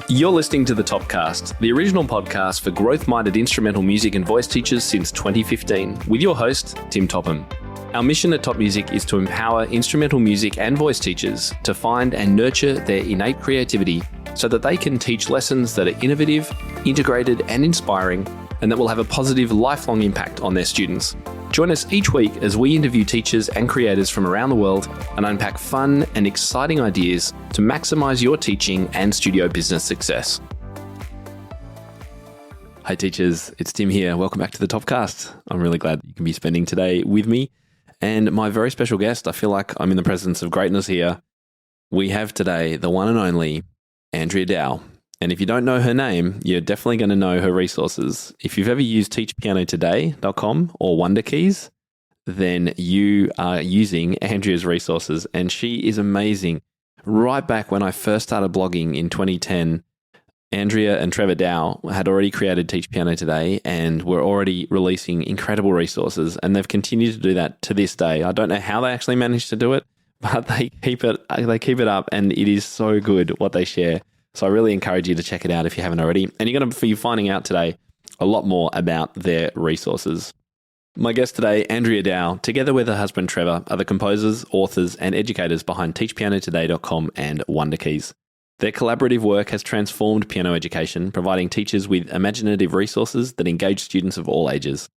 You're listening to The Topcast, the original podcast for growth-minded instrumental music and voice teachers since 2015, with your host, Tim Topham. Our mission at Top Music is to empower instrumental music and voice teachers to find and nurture their innate creativity so that they can teach lessons that are innovative, integrated, and inspiring, and that will have a positive, lifelong impact on their students. Join us each week as we interview teachers and creators from around the world and unpack fun and exciting ideas to maximize your teaching and studio business success. Hi teachers, it's Tim here. Welcome back to the Topcast. I'm really glad that you can be spending today with me and my very special guest. I feel like I'm in the presence of greatness here. We have today the one and only Andrea Dow. And if you don't know her name, you're definitely going to know her resources. If you've ever used teachpianotoday.com or WunderKeys, then you are using Andrea's resources, and she is amazing. Right back when I first started blogging in 2010, Andrea and Trevor Dow had already created Teach Piano Today and were already releasing incredible resources, and they've continued to do that to this day. I don't know how they actually managed to do it, but they keep it up, and it is so good what they share. So I really encourage you to check it out if you haven't already. And you're going to be finding out today a lot more about their resources. My guest today, Andrea Dow, together with her husband Trevor, are the composers, authors, and educators behind teachpianotoday.com and WunderKeys. Their collaborative work has transformed piano education, providing teachers with imaginative resources that engage students of all ages.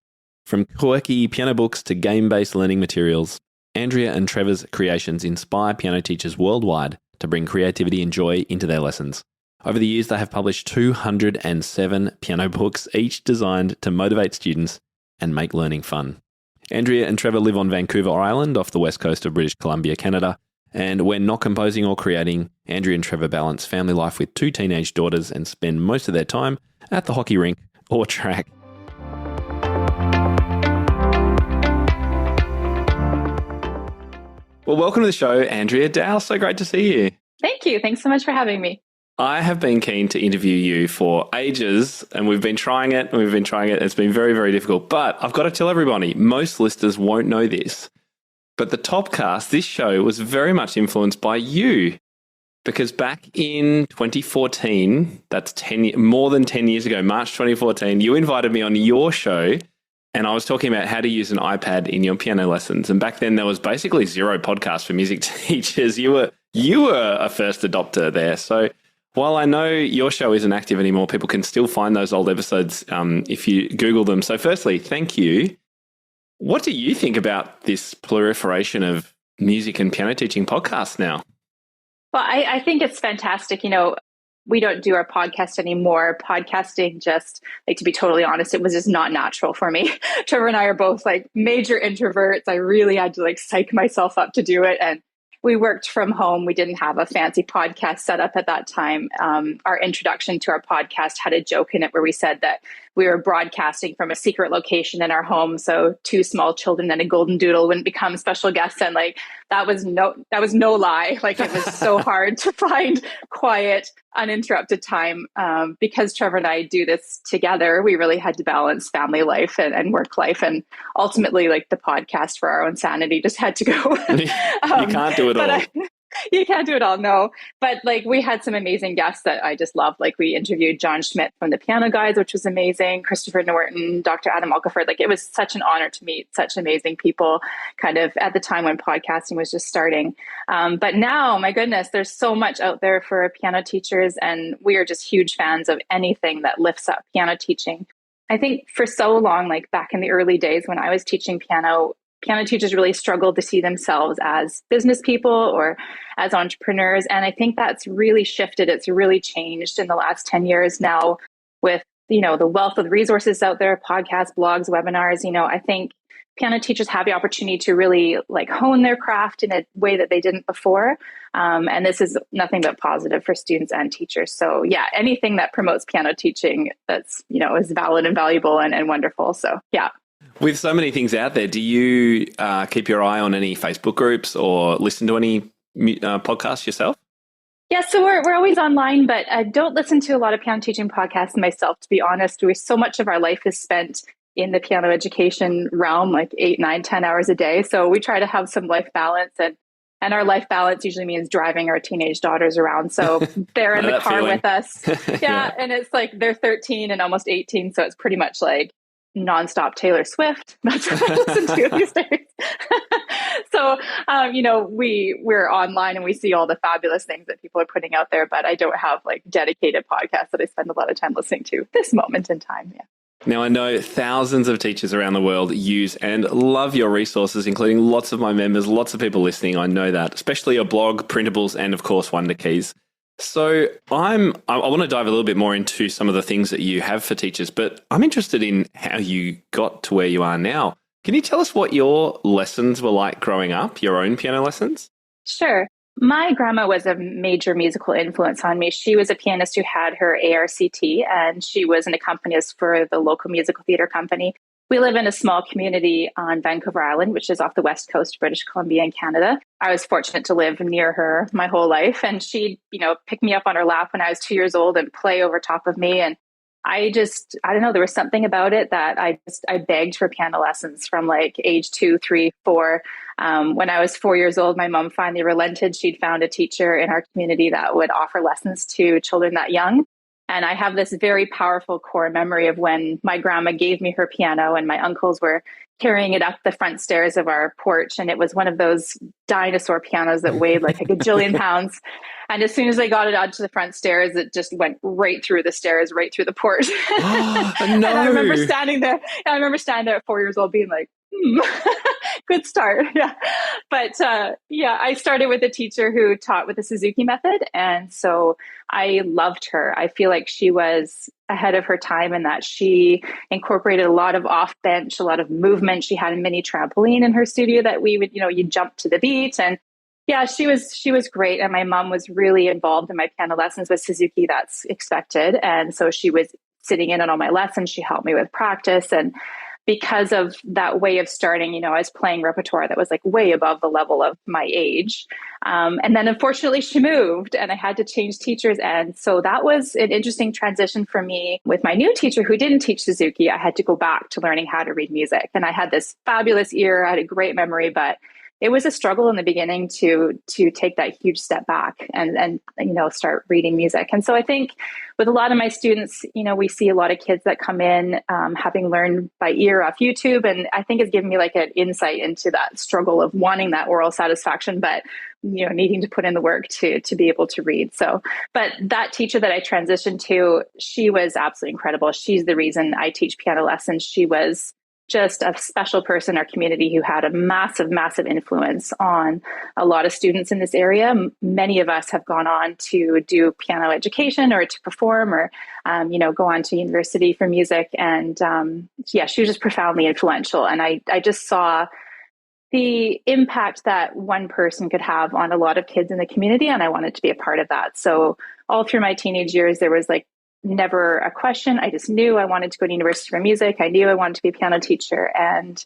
From quirky piano books to game-based learning materials, Andrea and Trevor's creations inspire piano teachers worldwide to bring creativity and joy into their lessons. Over the years, they have published 207 piano books, each designed to motivate students and make learning fun. Andrea and Trevor live on Vancouver Island off the west coast of British Columbia, Canada. And when not composing or creating, Andrea and Trevor balance family life with 2 teenage daughters and spend most of their time at the hockey rink or track. Well, welcome to the show, Andrea Dow. So great to see you. Thank you. Thanks so much for having me. I have been keen to interview you for ages, and we've been trying it. It's been very, very difficult. But I've got to tell everybody, most listeners won't know this, but the Topcast, this show, was very much influenced by you. Because back in 2014, that's more than 10 years ago, March 2014, you invited me on your show. And I was talking about how to use an iPad in your piano lessons. And back then there was basically zero podcasts for music teachers. You were a first adopter there. So while I know your show isn't active anymore, people can still find those old episodes if you Google them. So firstly, thank you. What do you think about this proliferation of music and piano teaching podcasts now? Well, I think it's fantastic. You know, we don't do our podcast anymore. Podcasting just, to be totally honest, it was just not natural for me. Trevor and I are both major introverts. I really had to psych myself up to do it. And we worked from home. We didn't have a fancy podcast set up at that time. Our introduction to our podcast had a joke in it where we said that we were broadcasting from a secret location in our home. So 2 small children and a golden doodle wouldn't become special guests. And that was no lie. It was so hard to find quiet, uninterrupted time. Because Trevor and I do this together, we really had to balance family life and work life. And ultimately, the podcast for our own sanity just had to go. You can't do it all. You can't do it all, no. But we had some amazing guests that I just loved. We interviewed John Schmidt from the Piano Guides, which was amazing. Christopher Norton, Dr. Adam Alkaford. It was such an honor to meet such amazing people kind of at the time when podcasting was just starting. But now, my goodness, there's so much out there for piano teachers. And we are just huge fans of anything that lifts up piano teaching. I think for so long, back in the early days when I was teaching piano teachers really struggled to see themselves as business people or as entrepreneurs. And I think that's really shifted. It's really changed in the last 10 years now with, the wealth of resources out there, podcasts, blogs, webinars. I think piano teachers have the opportunity to really hone their craft in a way that they didn't before. And this is nothing but positive for students and teachers. So yeah, anything that promotes piano teaching that's, is valid and valuable and wonderful. So yeah. With so many things out there, do you keep your eye on any Facebook groups or listen to any podcasts yourself? Yeah, so we're always online, but I don't listen to a lot of piano teaching podcasts myself, to be honest. So much of our life is spent in the piano education realm, 8, 9, 10 hours a day. So we try to have some life balance. And And our life balance usually means driving our teenage daughters around. So they're in the car with us. Yeah. And it's like they're 13 and almost 18. So it's pretty much like nonstop Taylor Swift. That's what I listen to these days. So, we're online and we see all the fabulous things that people are putting out there, but I don't have like dedicated podcasts that I spend a lot of time listening to this moment in time. Yeah. Now, I know thousands of teachers around the world use and love your resources, including lots of my members, lots of people listening. I know that, especially your blog, printables, and of course, WunderKeys. So I want to dive a little bit more into some of the things that you have for teachers, but I'm interested in how you got to where you are now. Can you tell us what your lessons were like growing up, your own piano lessons? Sure. My grandma was a major musical influence on me. She was a pianist who had her ARCT, and she was an accompanist for the local musical theater company. We live in a small community on Vancouver Island, which is off the west coast of British Columbia in Canada. I was fortunate to live near her my whole life, and she'd, pick me up on her lap when I was 2 years old and play over top of me. And I don't know, there was something about it that I begged for piano lessons from like age 2, 3, 4. When I was 4 years old, my mom finally relented. She'd found a teacher in our community that would offer lessons to children that young. And I have this very powerful core memory of when my grandma gave me her piano and my uncles were carrying it up the front stairs of our porch. And it was one of those dinosaur pianos that weighed like a gajillion pounds. And as soon as I got it onto the front stairs, it just went right through the stairs, right through the porch. Oh, no. And I remember standing there. At 4 years old being like, good start. Yeah. But I started with a teacher who taught with the Suzuki method. And so I loved her. I feel like she was ahead of her time in that she incorporated a lot of off bench, a lot of movement. She had a mini trampoline in her studio that we would, you jump to the beat. And yeah, she was great. And my mom was really involved in my piano lessons with Suzuki. That's expected. And so she was sitting in on all my lessons. She helped me with practice. And because of that way of starting, I was playing repertoire that was like way above the level of my age. And then unfortunately she moved and I had to change teachers. And so that was an interesting transition for me with my new teacher who didn't teach Suzuki. I had to go back to learning how to read music. And I had this fabulous ear. I had a great memory, but it was a struggle in the beginning to take that huge step back and start reading music. And so I think with a lot of my students, we see a lot of kids that come in having learned by ear off YouTube. And I think it's given me like an insight into that struggle of wanting that oral satisfaction, but needing to put in the work to be able to read. So, but that teacher that I transitioned to, she was absolutely incredible. She's the reason I teach piano lessons. She was just a special person in our community who had a massive, massive influence on a lot of students in this area. Many of us have gone on to do piano education or to perform or, go on to university for music. And she was just profoundly influential. And I just saw the impact that one person could have on a lot of kids in the community. And I wanted to be a part of that. So all through my teenage years, there was like never a question. I just knew I wanted to go to university for music. I knew I wanted to be a piano teacher, and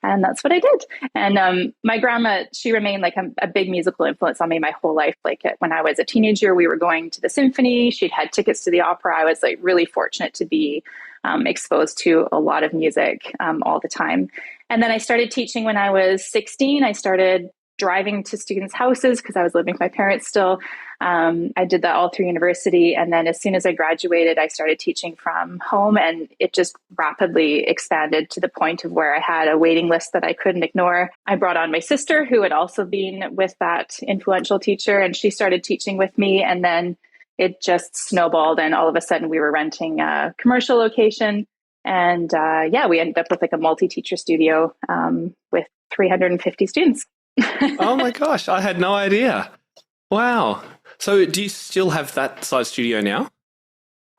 that's what I did. And my grandma, she remained like a big musical influence on me my whole life. Like when I was a teenager, we were going to the symphony. She'd had tickets to the opera. I was like really fortunate to be exposed to a lot of music all the time. And then I started teaching when I was 16. I started driving to students' houses because I was living with my parents still. I did that all through university. And then as soon as I graduated, I started teaching from home, and it just rapidly expanded to the point of where I had a waiting list that I couldn't ignore. I brought on my sister, who had also been with that influential teacher, and she started teaching with me. And then it just snowballed. And all of a sudden we were renting a commercial location. And we ended up with like a multi-teacher studio with 350 students. Oh my gosh, I had no idea. Wow. So do you still have that size studio now?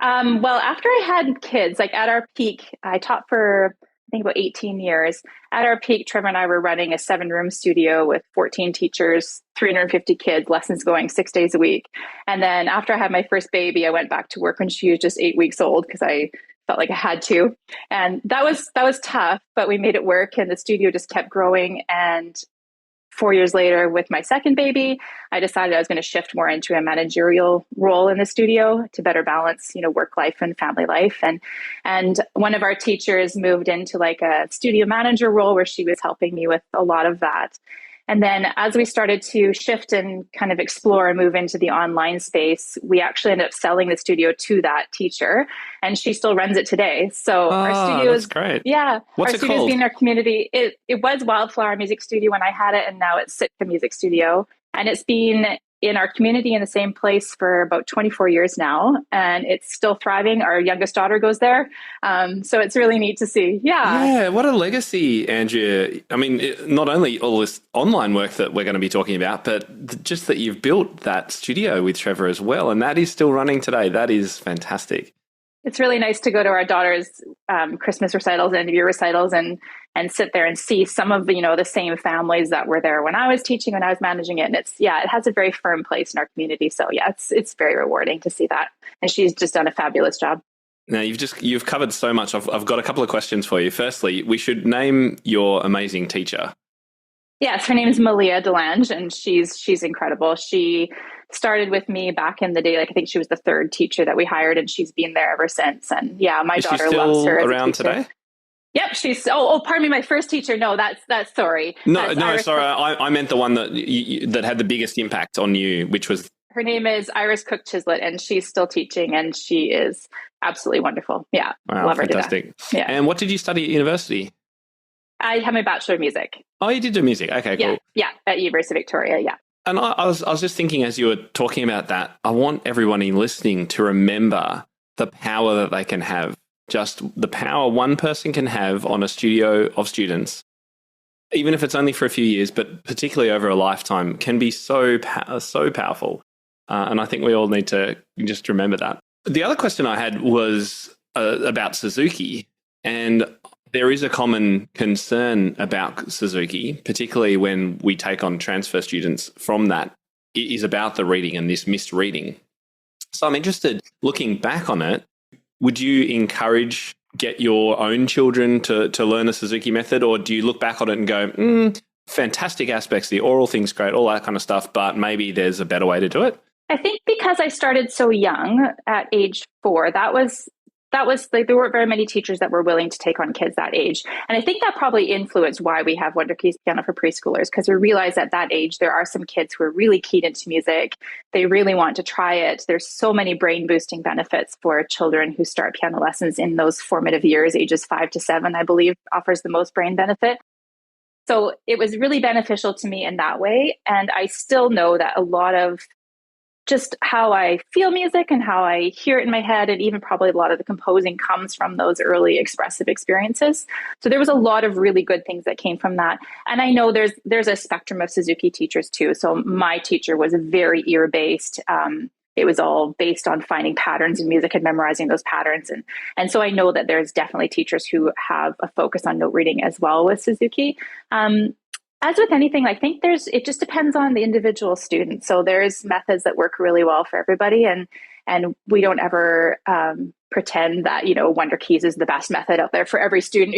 Well, after I had kids, like at our peak, I taught for, I think, about 18 years. At our peak, Trevor and I were running a 7-room studio with 14 teachers, 350 kids, lessons going 6 days a week. And then after I had my first baby, I went back to work when she was just 8 weeks old because I felt like I had to. And that was tough, but we made it work, and the studio just kept growing. And 4 years later, with my second baby, I decided I was going to shift more into a managerial role in the studio to better balance, work life and family life. And one of our teachers moved into like a studio manager role where she was helping me with a lot of that. And then as we started to shift and kind of explore and move into the online space, we actually ended up selling the studio to that teacher, and she still runs it today. So our Oh, studio that's is, great. yeah, What's our it studio's called? been in our community. It was Wildflower Music Studio when I had it, and now it's Sitka Music Studio. And it's been in our community in the same place for about 24 years now, and it's still thriving. Our youngest daughter goes there. So it's really neat to see. Yeah. Yeah, what a legacy, Andrea. I mean, not only all this online work that we're going to be talking about, but just that you've built that studio with Trevor as well, and that is still running today. That is fantastic. It's really nice to go to our daughter's Christmas recitals and year recitals and sit there and see some of the same families that were there when I was teaching, when I was managing it. And it has a very firm place in our community. So yeah, it's very rewarding to see that. And she's just done a fabulous job. Now you've covered so much. I've got a couple of questions for you. Firstly, we should name your amazing teacher. Yes, her name is Malia Delange, and she's incredible. She started with me back in the day. Like, I think she was the third teacher that we hired, and she's been there ever since. And yeah, my daughter loves her. Is she still around today? Yep, she's. Pardon me, my first teacher. No, that's sorry. No, Iris sorry. I meant the one that had the biggest impact on you, which was. Her name is Iris Cook Chislett, and she's still teaching, and she is absolutely wonderful. Yeah, wow, love her fantastic. to death. Yeah. And what did you study at university? I have my Bachelor of Music. Oh, you did do music. Okay, cool. Yeah, at University of Victoria, yeah. And I was just thinking as you were talking about that, I want everyone listening to remember the power that they can have, just the power one person can have on a studio of students, even if it's only for a few years, but particularly over a lifetime, can be so powerful. And I think we all need to just remember that. The other question I had was about Suzuki, and there is a common concern about Suzuki, particularly when we take on transfer students from that. It is about the reading and this misreading. So I'm interested, looking back on it, would you encourage, get your own children to learn a Suzuki method, or do you look back on it and go, fantastic aspects, the oral thing's great, all that kind of stuff, but maybe there's a better way to do it? I think because I started so young at age 4, that was like, there weren't very many teachers that were willing to take on kids that age. And I think that probably influenced why we have WunderKeys Piano for Preschoolers, because we realize at that age, there are some kids who are really keyed into music. They really want to try it. There's so many brain boosting benefits for children who start piano lessons in those formative years, ages 5 to 7, I believe, offers the most brain benefit. So it was really beneficial to me in that way. And I still know that a lot of just how I feel music and how I hear it in my head, and even probably a lot of the composing comes from those early expressive experiences. So there was a lot of really good things that came from that. And I know there's a spectrum of Suzuki teachers too. So my teacher was very ear-based. It was all based on finding patterns in music and memorizing those patterns. And so I know that there's definitely teachers who have a focus on note reading as well with Suzuki. As with anything, I think it just depends on the individual student. So there's methods that work really well for everybody. And we don't ever pretend that, WunderKeys is the best method out there for every student.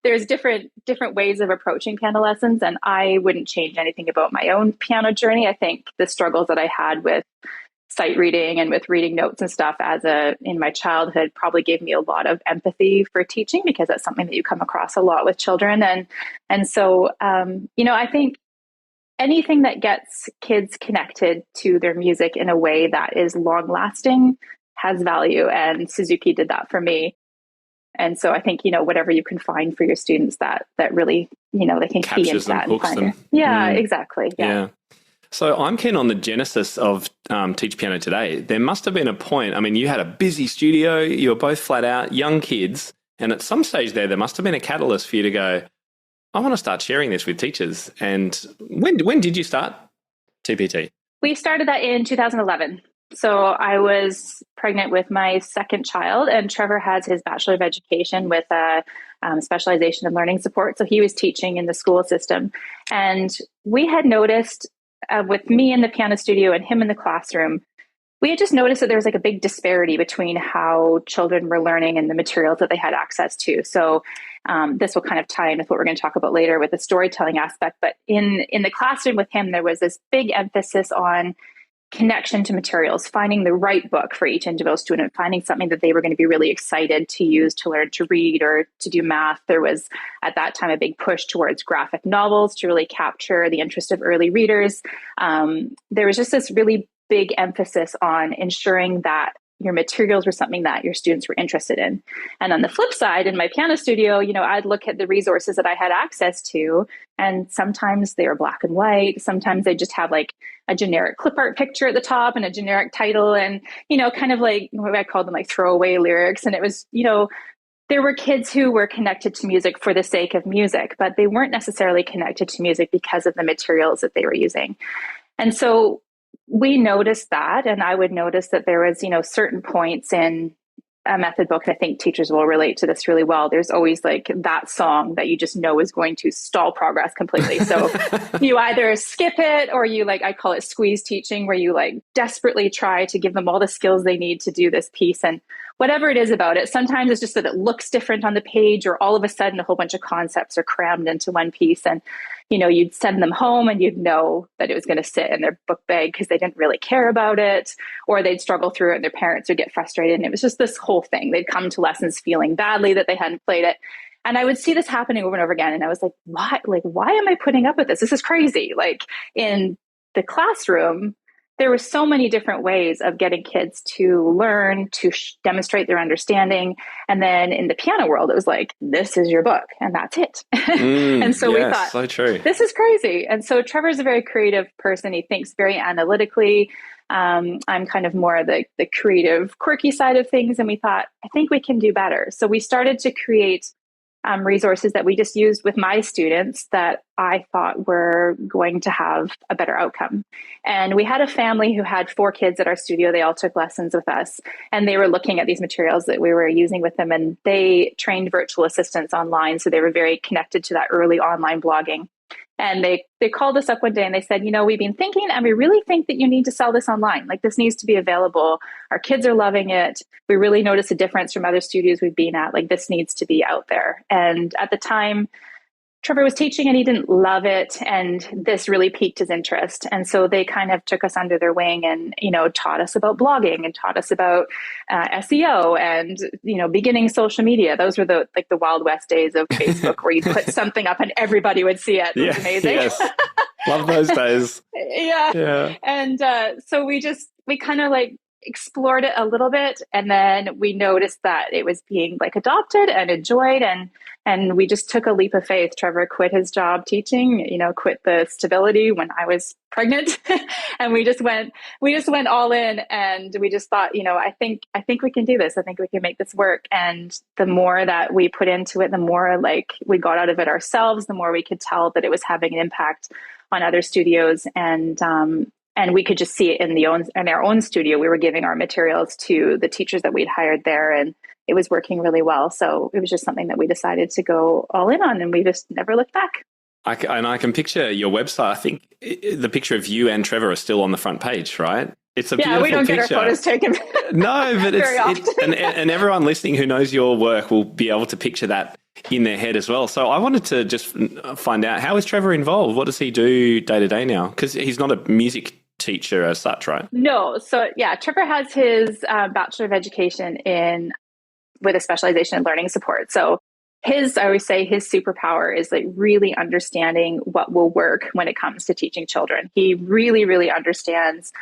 There's different ways of approaching piano lessons, and I wouldn't change anything about my own piano journey. I think the struggles that I had with sight reading and with reading notes and stuff in my childhood probably gave me a lot of empathy for teaching, because that's something that you come across a lot with children. And so, I think anything that gets kids connected to their music in a way that is long lasting has value. And Suzuki did that for me. And so I think, whatever you can find for your students that really, they can key into that and find it. Yeah, exactly. Yeah. So I'm keen on the genesis of Teach Piano Today. There must have been a point. I mean, you had a busy studio, you were both flat out, young kids, and at some stage there must have been a catalyst for you to go, I want to start sharing this with teachers. And when did you start TPT? We started that in 2011. So I was pregnant with my second child, and Trevor has his Bachelor of Education with a specialization in learning support. So he was teaching in the school system. And we had noticed with me in the piano studio and him in the classroom, we had just noticed that there was like a big disparity between how children were learning and the materials that they had access to. So this will kind of tie in with what we're going to talk about later with the storytelling aspect. But in the classroom with him, there was this big emphasis on connection to materials, finding the right book for each individual student, finding something that they were going to be really excited to use to learn to read or to do math. There was at that time a big push towards graphic novels to really capture the interest of early readers. There was just this really big emphasis on ensuring that your materials were something that your students were interested in. And on the flip side, in my piano studio, I'd look at the resources that I had access to, and sometimes they were black and white. Sometimes they just have like a generic clip art picture at the top and a generic title, and, kind of like what I called them like throwaway lyrics. And it was, there were kids who were connected to music for the sake of music, but they weren't necessarily connected to music because of the materials that they were using. And so we noticed that, and I would notice that there was, certain points in a method book, and I think teachers will relate to this really well. There's always like that song that you just know is going to stall progress completely. So you either skip it or you I call it squeeze teaching, where you desperately try to give them all the skills they need to do this piece. And whatever it is about it, sometimes it's just that it looks different on the page, or all of a sudden a whole bunch of concepts are crammed into one piece. And you'd send them home and you'd know that it was going to sit in their book bag because they didn't really care about it, or they'd struggle through it and their parents would get frustrated. And it was just this whole thing. They'd come to lessons feeling badly that they hadn't played it. And I would see this happening over and over again. And I was like, why am I putting up with this? This is crazy. In the classroom, there were so many different ways of getting kids to learn, to demonstrate their understanding. And then in the piano world, it was like, this is your book and that's it. And so we thought, so true. This is crazy. And so Trevor's a very creative person. He thinks very analytically. I'm kind of more the creative, quirky side of things. And we thought, I think we can do better. So we started to create resources that we just used with my students that I thought were going to have a better outcome. And we had a family who had 4 kids at our studio. They all took lessons with us, and they were looking at these materials that we were using with them, and they trained virtual assistants online. So they were very connected to that early online blogging. And they called us up one day and they said, we've been thinking, and we really think that you need to sell this online. This needs to be available. Our kids are loving it. We really notice a difference from other studios we've been at. This needs to be out there. And at the time, Trevor was teaching and he didn't love it. And this really piqued his interest. And so they kind of took us under their wing and, taught us about blogging and taught us about SEO and, beginning social media. Those were the Wild West days of Facebook where you put something up and everybody would see it. It was amazing. Yes. Love those days. Yeah. And so we kind of explored it a little bit, and then we noticed that it was being adopted and enjoyed, and we just took a leap of faith. Trevor quit his job teaching, quit the stability when I was pregnant, and we just went all in, and we just thought, I think we can do this. I think we can make this work. And the more that we put into it, the more we got out of it ourselves, the more we could tell that it was having an impact on other studios. And we could just see it in our own studio. We were giving our materials to the teachers that we'd hired there, and it was working really well. So it was just something that we decided to go all in on, and we just never looked back. I can picture your website. I think the picture of you and Trevor are still on the front page, right? It's a beautiful we don't picture. Get our photos taken. No, but very often. And everyone listening who knows your work will be able to picture that in their head as well. So I wanted to just find out, how is Trevor involved? What does he do day to day now? Because he's not a music teacher as such, right? No. So Trevor has his Bachelor of Education with a specialization in learning support. So I always say his superpower is really understanding what will work when it comes to teaching children. He really, really understands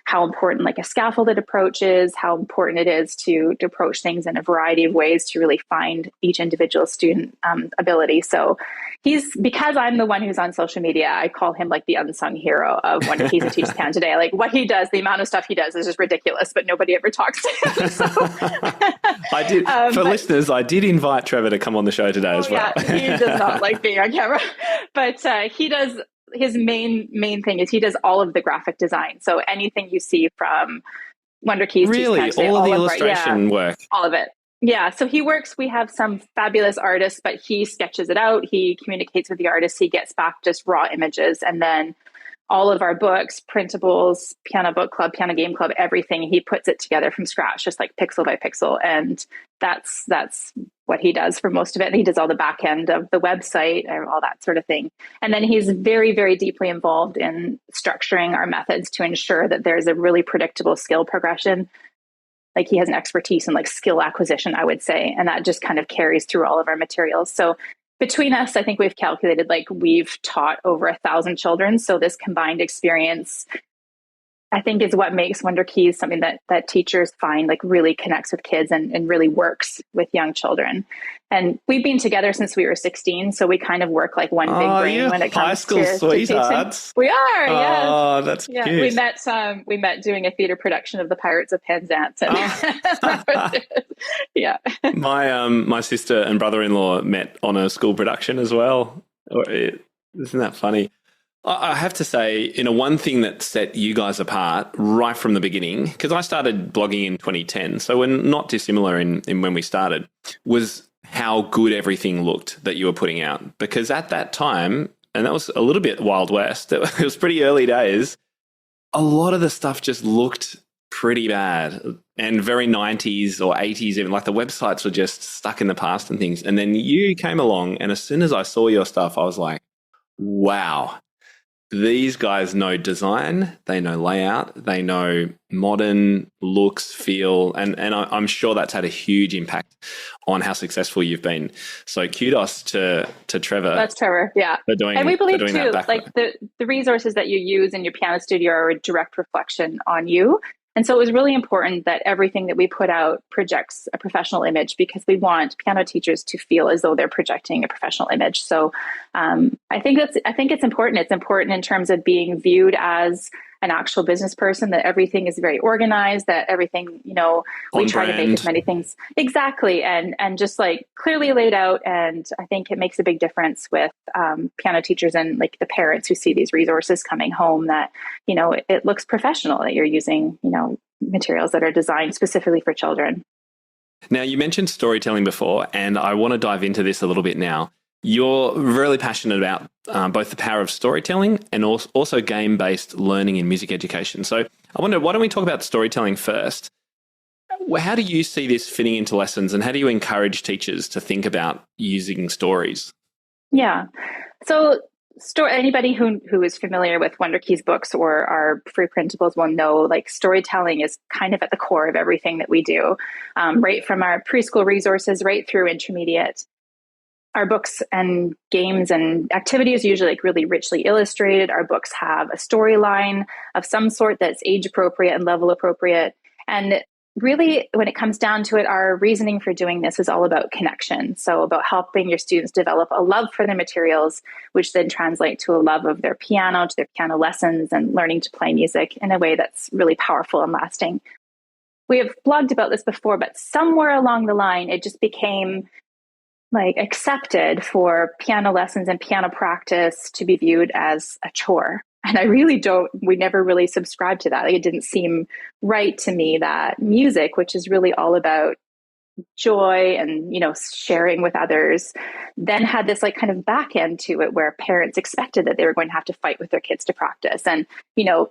how important a scaffolded approach is, how important it is to approach things in a variety of ways to really find each individual student ability. So because I'm the one who's on social media, I call him the unsung hero of WunderKeys and Teach Japan Today. What he does, the amount of stuff he does is just ridiculous, but nobody ever talks to him. So, I did, listeners, I did invite Trevor to come on the show today as well. Yeah, he does not like being on camera, but he does. His main thing is he does all of the graphic design. So anything you see from WunderKeys, really, all of the illustration work, all of it. Yeah. So we have some fabulous artists, but he sketches it out. He communicates with the artists. He gets back just raw images, and then all of our books, printables, Piano Book Club, Piano Game Club, everything, he puts it together from scratch, just pixel by pixel. And that's what he does for most of it. And he does all the back end of the website and all that sort of thing. And then he's very, very deeply involved in structuring our methods to ensure that there's a really predictable skill progression. Like he has an expertise in like skill acquisition, I would say. And that just kind of carries through all of our materials. So between us, I think we've calculated like we've taught over 1,000 children. So this combined experience, I think, is what makes WunderKeys something that teachers find like really connects with kids and really works with young children. And we've been together since we were 16, so we kind of work like one big brain when it comes to sweethearts. We are, yes. Oh, that's cute. We met doing a theater production of the Pirates of Penzance. And yeah. My sister and brother-in-law met on a school production as well. Isn't that funny? I have to say, one thing that set you guys apart right from the beginning, because I started blogging in 2010, so we're not dissimilar in when we started, was how good everything looked that you were putting out. Because at that time, and that was a little bit Wild West, it was pretty early days, a lot of the stuff just looked pretty bad and very 90s or 80s even. Like the websites were just stuck in the past and things. And then you came along, and as soon as I saw your stuff, I was like, wow. These guys know design, they know layout, they know modern looks, feel, and I'm sure that's had a huge impact on how successful you've been. So kudos to Trevor. That's Trevor, yeah. And we believe too, like the resources that you use in your piano studio are a direct reflection on you. And so it was really important that everything that we put out projects a professional image, because we want piano teachers to feel as though they're projecting a professional image. So I think it's important. It's important in terms of being viewed as an actual business person, that everything is very organized, that everything, we try to make as many things exactly and just like clearly laid out. And I think it makes a big difference with piano teachers and like the parents who see these resources coming home, that, it looks professional, that you're using, materials that are designed specifically for children. Now, you mentioned storytelling before, and I want to dive into this a little bit now. You're really passionate about both the power of storytelling and also game-based learning in music education. So I wonder, why don't we talk about storytelling first? How do you see this fitting into lessons, and how do you encourage teachers to think about using stories? Yeah. So anybody who is familiar with WunderKeys books or our free printables will know, like, storytelling is kind of at the core of everything that we do, right from our preschool resources right through intermediate. Our books and games and activities are usually like really richly illustrated. Our books have a storyline of some sort that's age appropriate and level appropriate. And really, when it comes down to it, our reasoning for doing this is all about connection. So about helping your students develop a love for their materials, which then translate to a love of their piano, to their piano lessons, and learning to play music in a way that's really powerful and lasting. We have blogged about this before, but somewhere along the line, it just became like accepted for piano lessons and piano practice to be viewed as a chore. And we never really subscribed to that. Like, it didn't seem right to me that music, which is really all about joy and, sharing with others, then had this like kind of back end to it where parents expected that they were going to have to fight with their kids to practice. And,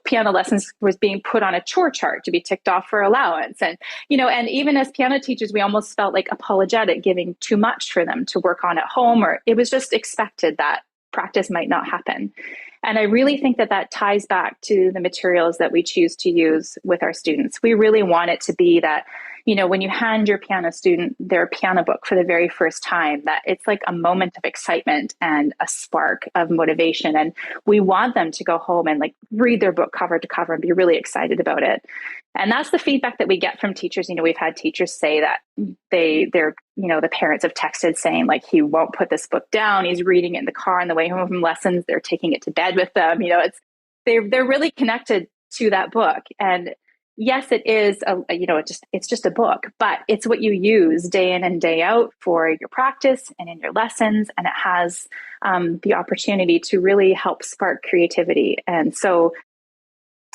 piano lessons was being put on a chore chart to be ticked off for allowance. And, and even as piano teachers, we almost felt like apologetic giving too much for them to work on at home, or it was just expected that practice might not happen. And I really think that ties back to the materials that we choose to use with our students. We really want it to be that, when you hand your piano student their piano book for the very first time, that it's like a moment of excitement and a spark of motivation. And we want them to go home and like read their book cover to cover and be really excited about it. And that's the feedback that we get from teachers. We've had teachers say that the parents have texted saying like, he won't put this book down. He's reading it in the car on the way home from lessons. They're taking it to bed with them. They're really connected to that book. And yes, it is it's just a book, but it's what you use day in and day out for your practice and in your lessons. And it has the opportunity to really help spark creativity. And so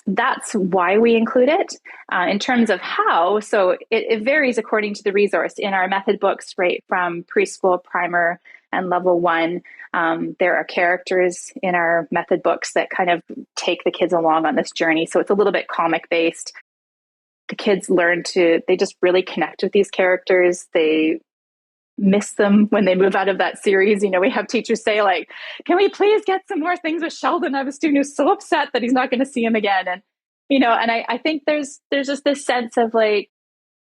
that's why we include it. In terms of how, so it varies according to the resource. In our method books, right from preschool, primer, and level 1, there are characters in our method books that kind of take the kids along on this journey. So it's a little bit comic based. The kids they just really connect with these characters. They miss them when they move out of that series. We have teachers say like, can we please get some more things with Sheldon? I have a student who's so upset that he's not going to see him again. And I think there's just this sense of like,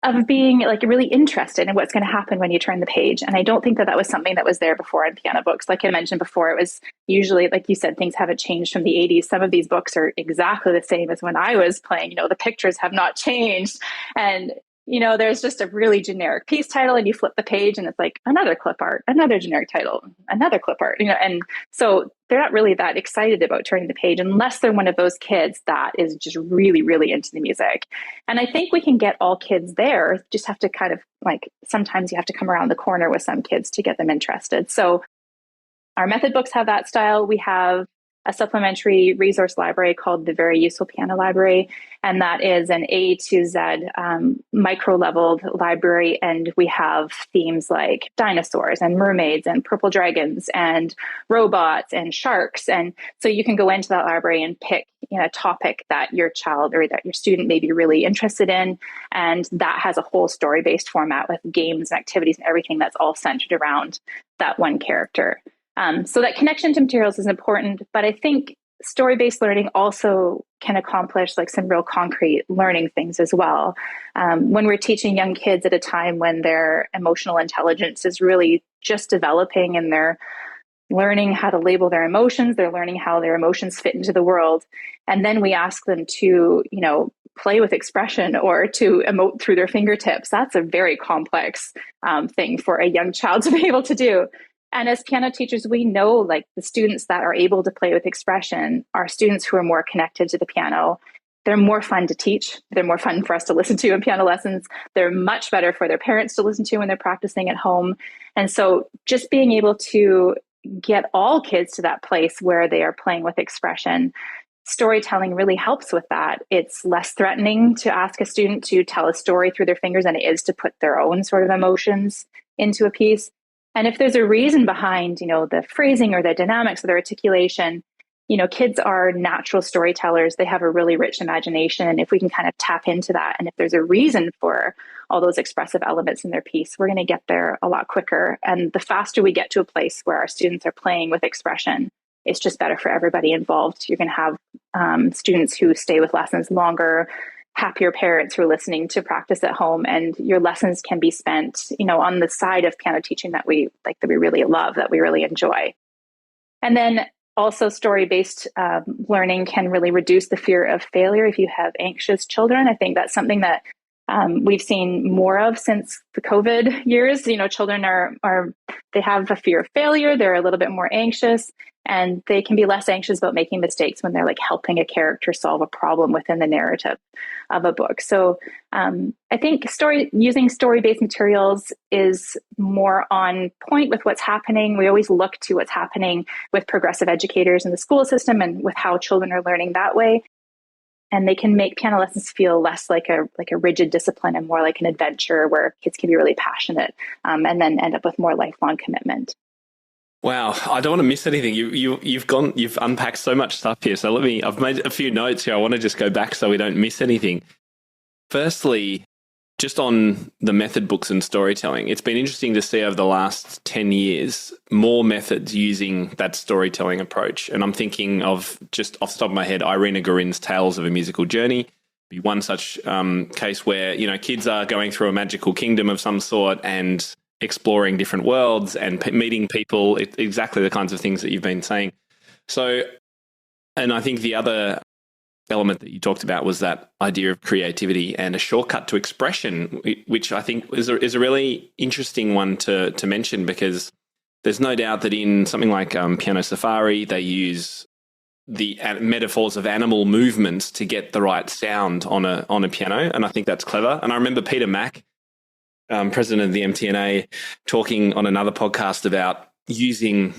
of being like really interested in what's going to happen when you turn the page. And I don't think that was something that was there before in piano books. Like I mentioned before, it was usually, like you said, things haven't changed from the 80s. Some of these books are exactly the same as when I was playing. The pictures have not changed. And there's just a really generic piece title and you flip the page and it's like another clip art, another generic title, another clip art, and so they're not really that excited about turning the page unless they're one of those kids that is just really, really into the music. And I think we can get all kids there, just have to kind of like, sometimes you have to come around the corner with some kids to get them interested. So our method books have that style. We have a supplementary resource library called the Very Useful Piano Library. And that is an A to Z micro-leveled library. And we have themes like dinosaurs and mermaids and purple dragons and robots and sharks. And so you can go into that library and pick a topic that your child or that your student may be really interested in. And that has a whole story-based format with games and activities and everything that's all centered around that one character. So that connection to materials is important, but I think story-based learning also can accomplish like some real concrete learning things as well. When we're teaching young kids at a time when their emotional intelligence is really just developing and they're learning how to label their emotions, they're learning how their emotions fit into the world. And then we ask them to, play with expression or to emote through their fingertips. That's a very complex thing for a young child to be able to do. And as piano teachers, we know like the students that are able to play with expression are students who are more connected to the piano. They're more fun to teach. They're more fun for us to listen to in piano lessons. They're much better for their parents to listen to when they're practicing at home. And so just being able to get all kids to that place where they are playing with expression, storytelling really helps with that. It's less threatening to ask a student to tell a story through their fingers than it is to put their own sort of emotions into a piece. And if there's a reason behind, the phrasing or the dynamics of their articulation, kids are natural storytellers. They have a really rich imagination. And if we can kind of tap into that, and if there's a reason for all those expressive elements in their piece, we're going to get there a lot quicker. And the faster we get to a place where our students are playing with expression, it's just better for everybody involved. You're going to have students who stay with lessons longer, happier parents who are listening to practice at home, and your lessons can be spent, on the side of piano teaching that we like, that we really love, that we really enjoy. And then also story-based learning can really reduce the fear of failure if you have anxious children. I think that's something that we've seen more of since the COVID years. Children they have a fear of failure. They're a little bit more anxious, and they can be less anxious about making mistakes when they're like helping a character solve a problem within the narrative of a book. So I think using story-based materials is more on point with what's happening. We always look to what's happening with progressive educators in the school system and with how children are learning that way. And they can make piano lessons feel less like a rigid discipline and more like an adventure where kids can be really passionate and then end up with more lifelong commitment. Wow, I don't want to miss anything. You've unpacked so much stuff here. So I've made a few notes here. I want to just go back so we don't miss anything. Firstly, just on the method books and storytelling, it's been interesting to see over the last 10 years, more methods using that storytelling approach. And I'm thinking of, just off the top of my head, Irina Gurin's Tales of a Musical Journey. Be one such case where, kids are going through a magical kingdom of some sort and exploring different worlds and meeting people, exactly the kinds of things that you've been saying. So, and I think the other element that you talked about was that idea of creativity and a shortcut to expression, which I think is a really interesting one to mention, because there's no doubt that in something like Piano Safari, they use the metaphors of animal movements to get the right sound on a piano, and I think that's clever. And I remember Peter Mack, president of the MTNA, talking on another podcast about using.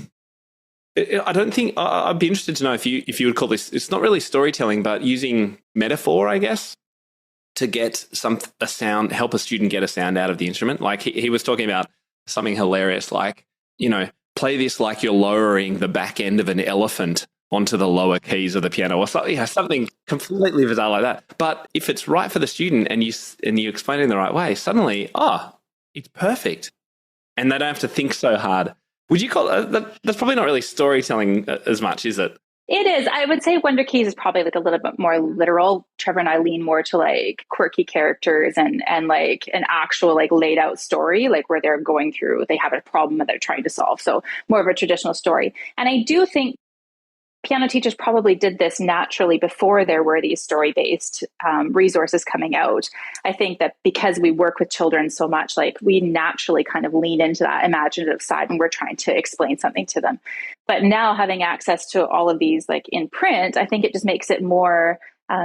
I don't think I'd be interested to know if you would call this. It's not really storytelling, but using metaphor, I guess, to get a sound, help a student get a sound out of the instrument. Like he was talking about something hilarious, like play this like you're lowering the back end of an elephant onto the lower keys of the piano, or something completely bizarre like that. But if it's right for the student and you explain it in the right way, suddenly, it's perfect. and they don't have to think so hard. Would you call that's probably not really storytelling as much, is it? It is. I would say WunderKeys is probably like a little bit more literal. Trevor and I lean more to like quirky characters and like an actual like laid out story, like where they're going through, they have a problem that they're trying to solve. So more of a traditional story. And I do think piano teachers probably did this naturally before there were these story-based resources coming out. I think that because we work with children so much, like we naturally kind of lean into that imaginative side when we're trying to explain something to them. But now having access to all of these like in print, I think it just makes it more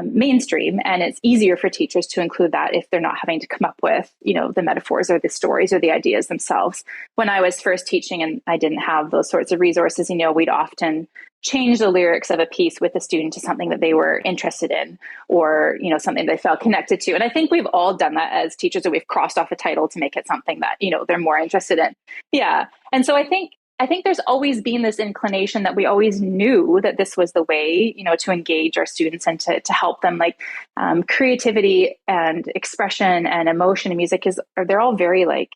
mainstream, and it's easier for teachers to include that if they're not having to come up with, you know, the metaphors or the stories or the ideas themselves. When I was first teaching and I didn't have those sorts of resources, you know, we'd often change the lyrics of a piece with the student to something that they were interested in, or, you know, something they felt connected to. And I think we've all done that as teachers, or we've crossed off a title to make it something that, you know, they're more interested in. Yeah. And so I think there's always been this inclination that we always knew that this was the way, you know, to engage our students and to help them. Like creativity and expression and emotion and music they're all very like,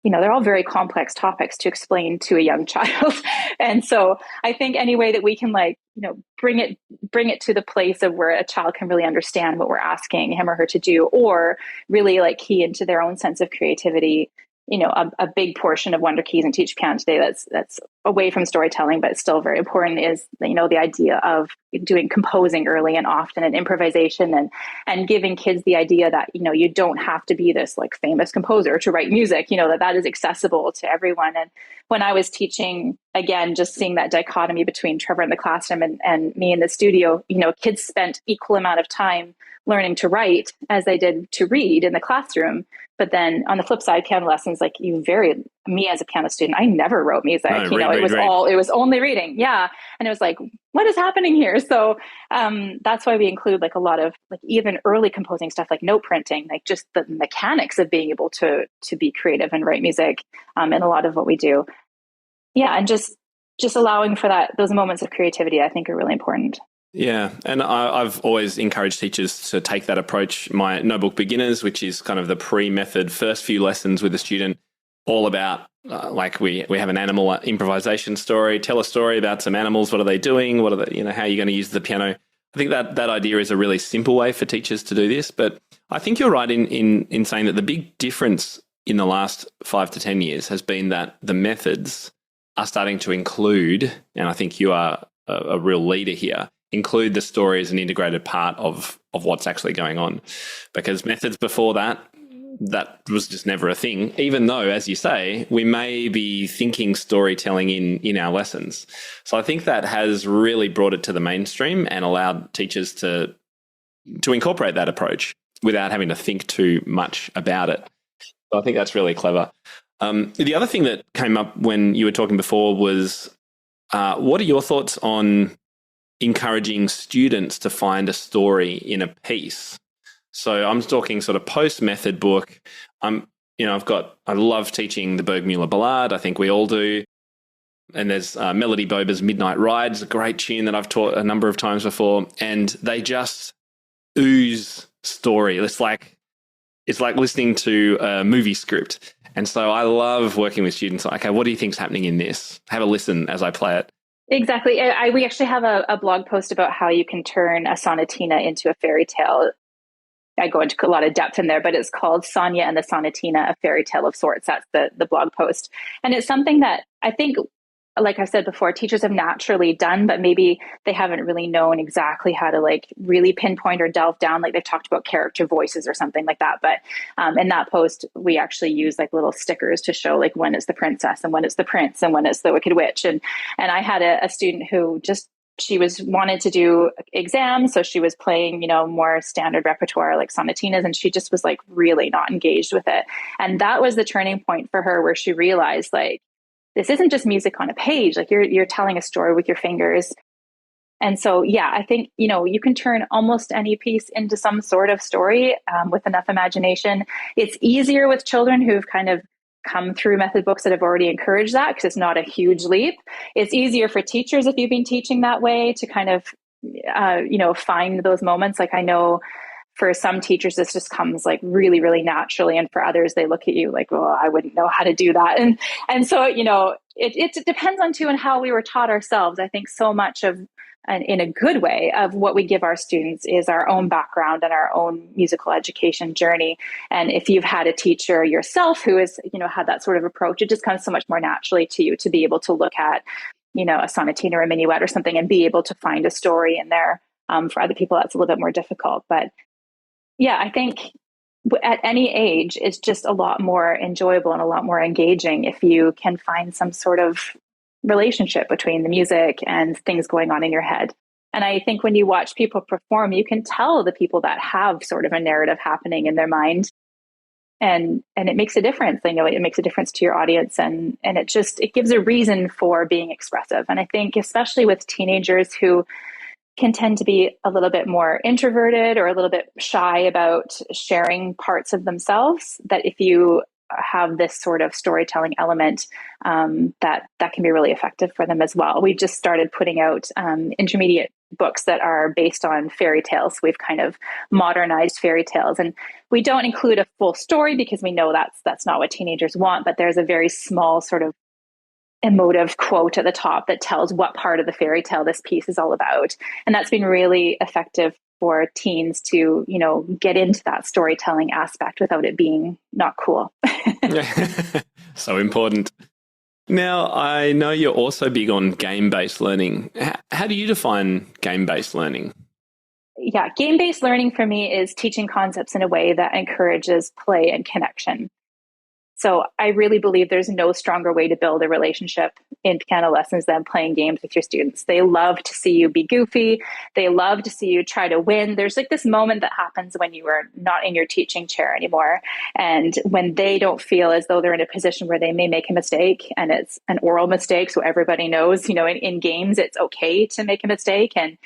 you know, they're all very complex topics to explain to a young child. And so I think any way that we can like, you know, bring it to the place of where a child can really understand what we're asking him or her to do, or really like key into their own sense of creativity. You know, a big portion of WunderKeys and Teach Piano today that's away from storytelling, but it's still very important, is, you know, the idea of doing composing early and often, and improvisation, and giving kids the idea that, you know, you don't have to be this like famous composer to write music, you know, that is accessible to everyone. And when I was teaching, again, just seeing that dichotomy between Trevor in the classroom and me in the studio, you know, kids spent equal amount of time learning to write as they did to read in the classroom. But then on the flip side, piano lessons, like me as a piano student, I never wrote music. No, it was only reading. Yeah. And it was like, what is happening here? So that's why we include like a lot of like even early composing stuff, like note printing, like just the mechanics of being able to be creative and write music in a lot of what we do. Yeah. And just allowing for those moments of creativity, I think, are really important. Yeah, and I've always encouraged teachers to take that approach. My Notebook Beginners, which is kind of the pre-method first few lessons with a student, all about like we have an animal improvisation story. Tell a story about some animals. What are they doing? What are they, you know, how are you going to use the piano? I think that idea is a really simple way for teachers to do this. But I think you're right in saying that the big difference in the last 5 to 10 years has been that the methods are starting to include, and I think you are a real leader here, include the story as an integrated part of what's actually going on. Because methods before that was just never a thing, even though, as you say, we may be thinking storytelling in our lessons. So I think that has really brought it to the mainstream and allowed teachers to incorporate that approach without having to think too much about it. So I think that's really clever. The other thing that came up when you were talking before was, what are your thoughts on encouraging students to find a story in a piece? So I'm talking sort of post-method book. I love teaching the Bergmuller Ballade. I think we all do. And there's Melody Boba's Midnight Ride. It's a great tune that I've taught a number of times before. And they just ooze story. It's like listening to a movie script. And so I love working with students. Like, okay, what do you think's happening in this? Have a listen as I play it. Exactly. We actually have a blog post about how you can turn a sonatina into a fairy tale. I go into a lot of depth in there, but it's called Sonia and the Sonatina, a fairy tale of sorts. That's the blog post. And it's something that I think, like I said before, teachers have naturally done, but maybe they haven't really known exactly how to like really pinpoint or delve down. Like they've talked about character voices or something like that. But in that post, we actually use like little stickers to show like when it's the princess and when it's the prince and when it's the wicked witch. And I had a student who she wanted to do exams. So she was playing, you know, more standard repertoire like sonatinas, and she just was like really not engaged with it. And that was the turning point for her, where she realized like, this isn't just music on a page. Like you're telling a story with your fingers. And so, yeah, I think, you know, you can turn almost any piece into some sort of story with enough imagination. It's easier with children who've kind of come through method books that have already encouraged that, because it's not a huge leap. It's easier for teachers if you've been teaching that way to kind of, find those moments. Like I know for some teachers, this just comes like really, really naturally. And for others, they look at you like, oh, I wouldn't know how to do that. And so, it depends on too and how we were taught ourselves. I think so much of, and in a good way, of what we give our students is our own background and our own musical education journey. And if you've had a teacher yourself who has, had that sort of approach, it just comes so much more naturally to you to be able to look at, a sonatine or a minuet or something and be able to find a story in there. For other people, that's a little bit more difficult. But yeah, I think at any age, it's just a lot more enjoyable and a lot more engaging if you can find some sort of relationship between the music and things going on in your head. And I think when you watch people perform, you can tell the people that have sort of a narrative happening in their mind. And it makes a difference. It makes a difference to your audience, and it gives a reason for being expressive. And I think especially with teenagers who can tend to be a little bit more introverted or a little bit shy about sharing parts of themselves, that if you have this sort of storytelling element, that can be really effective for them as well. We just started putting out intermediate books that are based on fairy tales. We've kind of modernized fairy tales, and we don't include a full story because we know that's not what teenagers want, but there's a very small sort of emotive quote at the top that tells what part of the fairy tale this piece is all about. And that's been really effective for teens to, get into that storytelling aspect without it being not cool. So important. Now, I know you're also big on game-based learning. How do you define game-based learning? Yeah, game-based learning for me is teaching concepts in a way that encourages play and connection. So I really believe there's no stronger way to build a relationship in piano lessons than playing games with your students. They love to see you be goofy. They love to see you try to win. There's like this moment that happens when you are not in your teaching chair anymore. And when they don't feel as though they're in a position where they may make a mistake, and it's an oral mistake. So everybody knows, in games, it's okay to make a mistake. And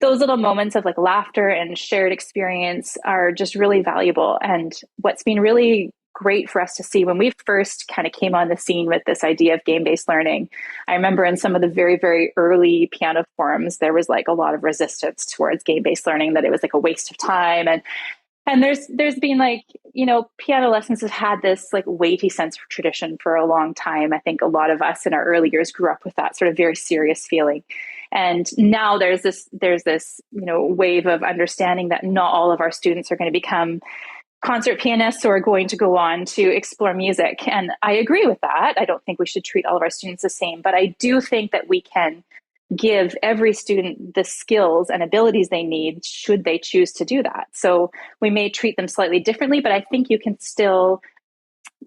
those little moments of like laughter and shared experience are just really valuable. And what's been really great for us to see when we first kind of came on the scene with this idea of game-based learning, I remember in some of the very, very early piano forums, there was like a lot of resistance towards game-based learning, that it was like a waste of time. And there's been like, piano lessons have had this like weighty sense of tradition for a long time. I think a lot of us in our early years grew up with that sort of very serious feeling. And now there's this, wave of understanding that not all of our students are going to become concert pianists or going to go on to explore music. And I agree with that. I don't think we should treat all of our students the same, but I do think that we can give every student the skills and abilities they need should they choose to do that. So we may treat them slightly differently, but I think you can still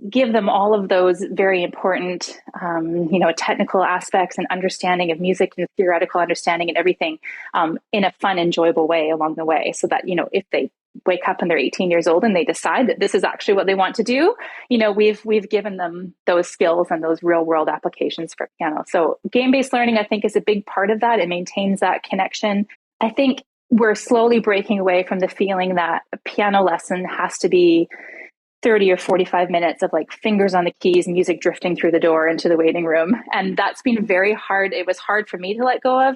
give them all of those very important, technical aspects and understanding of music and theoretical understanding and everything in a fun, enjoyable way along the way. So that, if they wake up and they're 18 years old and they decide that this is actually what they want to do, we've given them those skills and those real world applications for piano. So game-based learning, I think, is a big part of that. It maintains that connection. I think we're slowly breaking away from the feeling that a piano lesson has to be 30 or 45 minutes of like fingers on the keys, music drifting through the door into the waiting room. And that's been very hard. It was hard for me to let go of.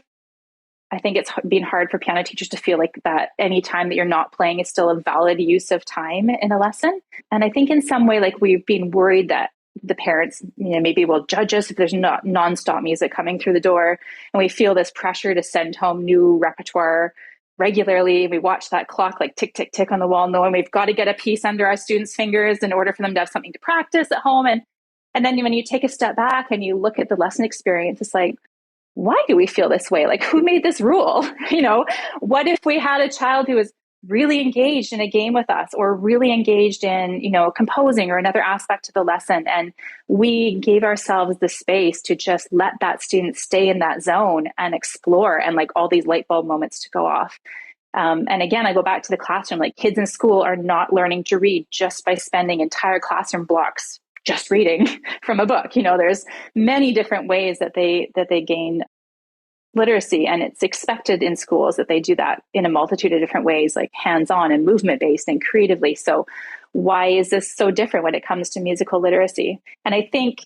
I think it's been hard for piano teachers to feel like that any time that you're not playing is still a valid use of time in a lesson. And I think in some way, like, we've been worried that the parents, maybe will judge us if there's not nonstop music coming through the door. And we feel this pressure to send home new repertoire regularly. We watch that clock like tick, tick, tick on the wall, knowing we've got to get a piece under our students' fingers in order for them to have something to practice at home. And then when you take a step back and you look at the lesson experience, it's like, why do we feel this way? Like, who made this rule? What if we had a child who was really engaged in a game with us, or really engaged in, composing or another aspect of the lesson, and we gave ourselves the space to just let that student stay in that zone and explore, and like all these light bulb moments to go off. And again, I go back to the classroom. Like, kids in school are not learning to read just by spending entire classroom blocks just reading from a book. There's many different ways that they gain literacy, and it's expected in schools that they do that in a multitude of different ways, like hands-on and movement-based and creatively. So why is this so different when it comes to musical literacy? And I think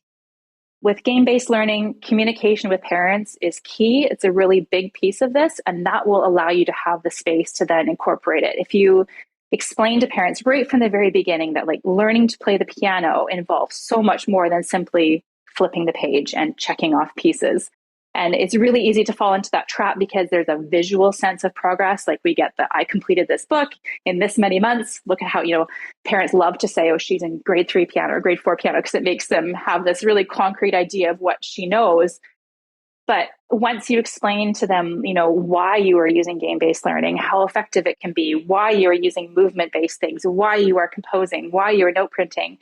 with game-based learning, communication with parents is key. It's a really big piece of this, and that will allow you to have the space to then incorporate it. If you explain to parents right from the very beginning that like learning to play the piano involves so much more than simply flipping the page and checking off pieces. And it's really easy to fall into that trap because there's a visual sense of progress. Like we get I completed this book in this many months. Look at how, parents love to say, oh, she's in grade 3 piano or grade 4 piano, because it makes them have this really concrete idea of what she knows. But once you explain to them, why you are using game-based learning, how effective it can be, why you are using movement-based things, why you are composing, why you are note printing,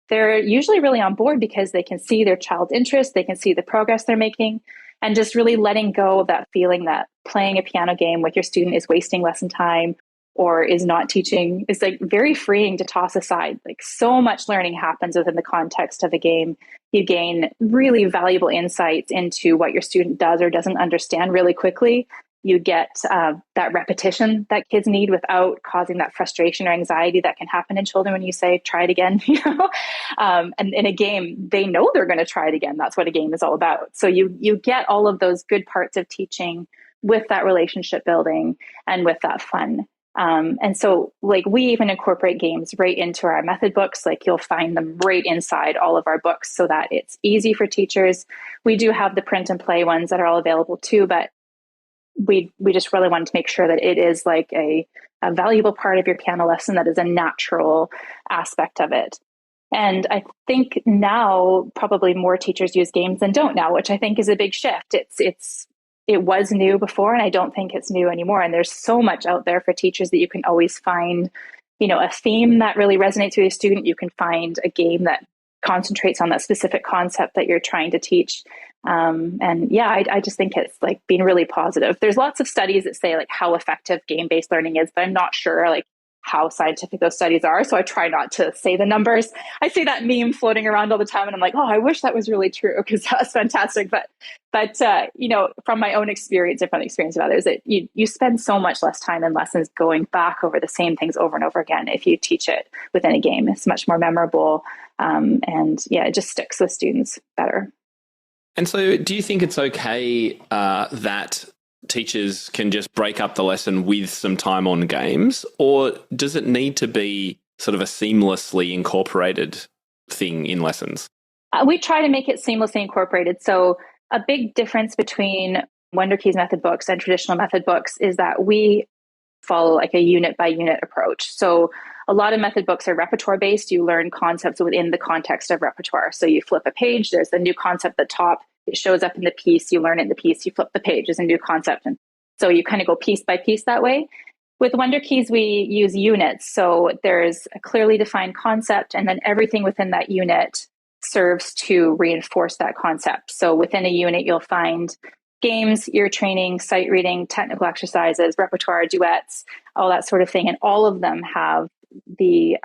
they're usually really on board because they can see their child's interest, they can see the progress they're making, and just really letting go of that feeling that playing a piano game with your student is wasting lesson time or is not teaching is like very freeing to toss aside. Like so much learning happens within the context of a game. You gain really valuable insights into what your student does or doesn't understand really quickly. You get that repetition that kids need without causing that frustration or anxiety that can happen in children when you say, try it again. And in a game, they know they're going to try it again. That's what a game is all about. So you get all of those good parts of teaching with that relationship building and with that fun. And so like we even incorporate games right into our method books. Like you'll find them right inside all of our books so that it's easy for teachers. We do have the print and play ones that are all available too, but we just really wanted to make sure that it is like a valuable part of your piano lesson that is a natural aspect of it. And I think now probably more teachers use games than don't now, which I think is a big shift. It was new before, and I don't think it's new anymore. And there's so much out there for teachers that you can always find, a theme that really resonates with your student. You can find a game that concentrates on that specific concept that you're trying to teach. I just think it's like been really positive. There's lots of studies that say like how effective game-based learning is, but I'm not sure like how scientific those studies are. So I try not to say the numbers. I see that meme floating around all the time and I'm like, oh, I wish that was really true because that's fantastic. But from my own experience and from the experience of others, you spend so much less time in lessons going back over the same things over and over again. If you teach it within a game, it's much more memorable. It just sticks with students better. And so do you think it's okay that teachers can just break up the lesson with some time on games, or does it need to be sort of a seamlessly incorporated thing in lessons? We try to make it seamlessly incorporated. So a big difference between WunderKeys method books and traditional method books is that we follow like a unit by unit approach. So a lot of method books are repertoire based. You learn concepts within the context of repertoire. So you flip a page, there's a new concept at the top. It shows up in the piece, you learn it in the piece, you flip the page, there's a new concept. And so you kind of go piece by piece that way. With WunderKeys, we use units. So there's a clearly defined concept, and then everything within that unit serves to reinforce that concept. So within a unit, you'll find games, ear training, sight reading, technical exercises, repertoire, duets, all that sort of thing. And all of them have the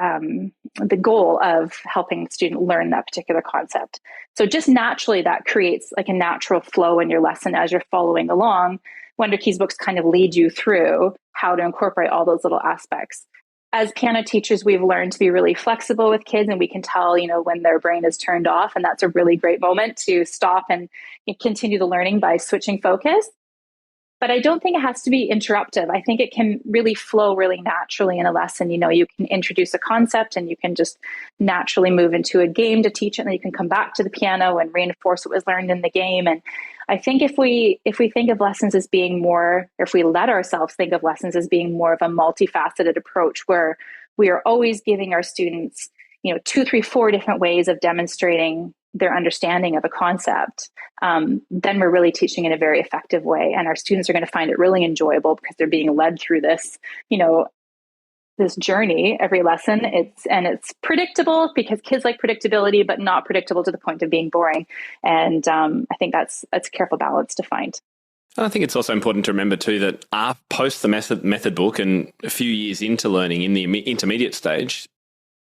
goal of helping the student learn that particular concept. So just naturally, that creates like a natural flow in your lesson as you're following along. WunderKeys books kind of lead you through how to incorporate all those little aspects. As piano teachers, we've learned to be really flexible with kids, and we can tell, when their brain is turned off, and that's a really great moment to stop and continue the learning by switching focus. But I don't think it has to be interruptive. I think it can really flow really naturally in a lesson. You can introduce a concept and you can just naturally move into a game to teach it, and then you can come back to the piano and reinforce what was learned in the game. And I think if we think of lessons as being more, or if we let ourselves think of lessons as being more of a multifaceted approach where we are always giving our students, 2, 3, 4 different ways of demonstrating their understanding of a concept, then we're really teaching in a very effective way. And our students are going to find it really enjoyable because they're being led through this, this journey every lesson. It's predictable because kids like predictability, but not predictable to the point of being boring. And I think that's a careful balance to find. And I think it's also important to remember too that post the method book and a few years into learning in the intermediate stage,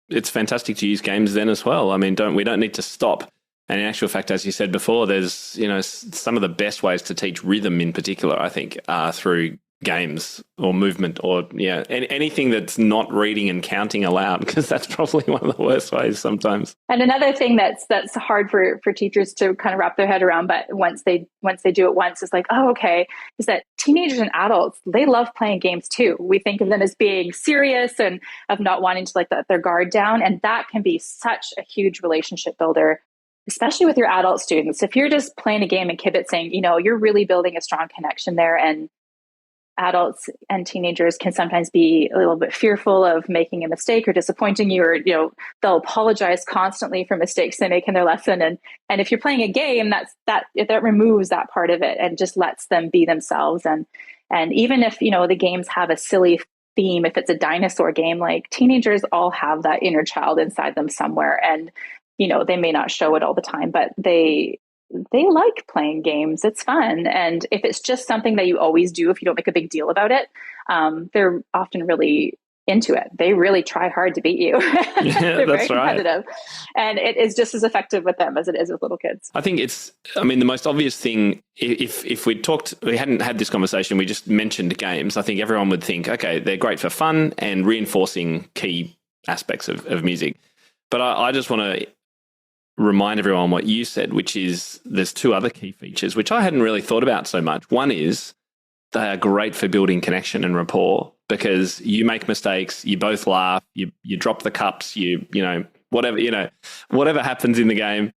it's fantastic to use games then as well. I mean, we don't need to stop. And in actual fact, as you said before, there's, some of the best ways to teach rhythm in particular, I think, are through games or movement or anything that's not reading and counting aloud, because that's probably one of the worst ways sometimes. And another thing that's hard for teachers to kind of wrap their head around, but once they do it once, it's like, oh, okay, is that teenagers and adults, they love playing games too. We think of them as being serious and of not wanting to like let their guard down, and that can be such a huge relationship builder, especially with your adult students. If you're just playing a game and kibitzing, you're really building a strong connection there. And adults and teenagers can sometimes be a little bit fearful of making a mistake or disappointing you, or they'll apologize constantly for mistakes they make in their lesson. And if you're playing a game, that removes that part of it and just lets them be themselves. And even if the games have a silly theme, if it's a dinosaur game, like teenagers all have that inner child inside them somewhere, and they may not show it all the time, but they like playing games. It's fun. And if it's just something that you always do, if you don't make a big deal about it, they're often really into it. They really try hard to beat you. They're very competitive. Right. And it is just as effective with them as it is with little kids. I think the most obvious thing, if we hadn't had this conversation, we just mentioned games, I think everyone would think, okay, they're great for fun and reinforcing key aspects of music. But I just want to remind everyone what you said, which is there's two other key features, which I hadn't really thought about so much. One is they are great for building connection and rapport, because you make mistakes, you both laugh, you drop the cups, whatever happens in the game,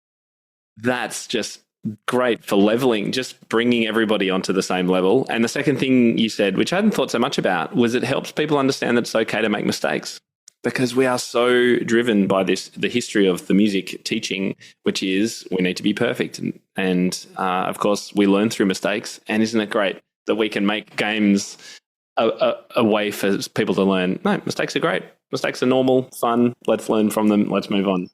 that's just great for leveling, just bringing everybody onto the same level. And the second thing you said, which I hadn't thought so much about, was it helps people understand that it's okay to make mistakes. Because we are so driven by the history of the music teaching, which is we need to be perfect. And of course, we learn through mistakes. And isn't it great that we can make games a way for people to learn? No, mistakes are great. Mistakes are normal, fun. Let's learn from them. Let's move on.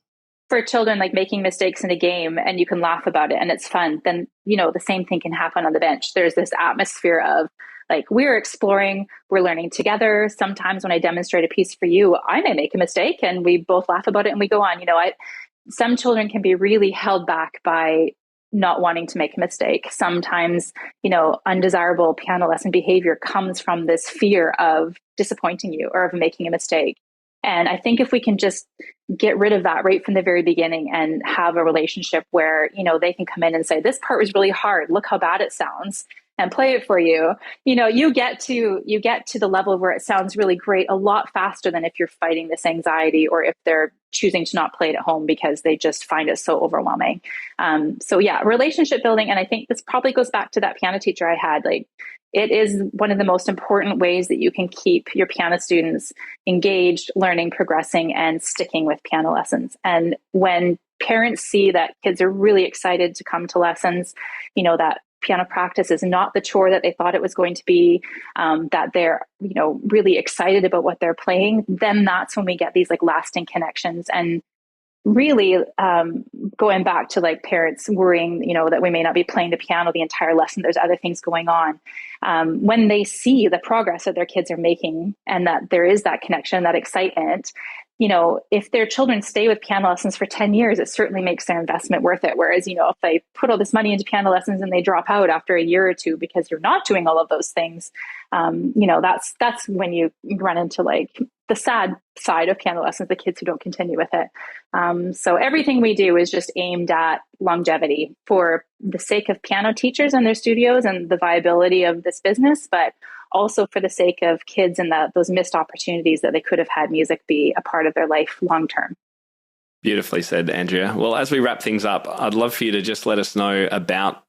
For children, like making mistakes in a game and you can laugh about it and it's fun, then, the same thing can happen on the bench. There's this atmosphere of, like, we're exploring, we're learning together. Sometimes when I demonstrate a piece for you, I may make a mistake and we both laugh about it and we go on. Some children can be really held back by not wanting to make a mistake. Sometimes, undesirable piano lesson behavior comes from this fear of disappointing you or of making a mistake. And I think if we can just get rid of that right from the very beginning and have a relationship where, they can come in and say, this part was really hard. Look how bad it sounds, and play it for you. You get to the level where it sounds really great a lot faster than if you're fighting this anxiety or if they're choosing to not play it at home because they just find it so overwhelming. Relationship building. And I think this probably goes back to that piano teacher I had. Like, it is one of the most important ways that you can keep your piano students engaged, learning, progressing, and sticking with piano lessons. And when parents see that kids are really excited to come to lessons, that piano practice is not the chore that they thought it was going to be, that they're, really excited about what they're playing, then that's when we get these like lasting connections. And really going back to like parents worrying, that we may not be playing the piano the entire lesson, there's other things going on. When they see the progress that their kids are making and that there is that connection, that excitement, if their children stay with piano lessons for 10 years, it certainly makes their investment worth it. Whereas, if they put all this money into piano lessons and they drop out after a year or two because you're not doing all of those things, that's when you run into like the sad side of piano lessons, the kids who don't continue with it. So everything we do is just aimed at longevity for the sake of piano teachers and their studios and the viability of this business, but also for the sake of kids and those missed opportunities that they could have had music be a part of their life long term. Beautifully said, Andrea. Well, as we wrap things up, I'd love for you to just let us know about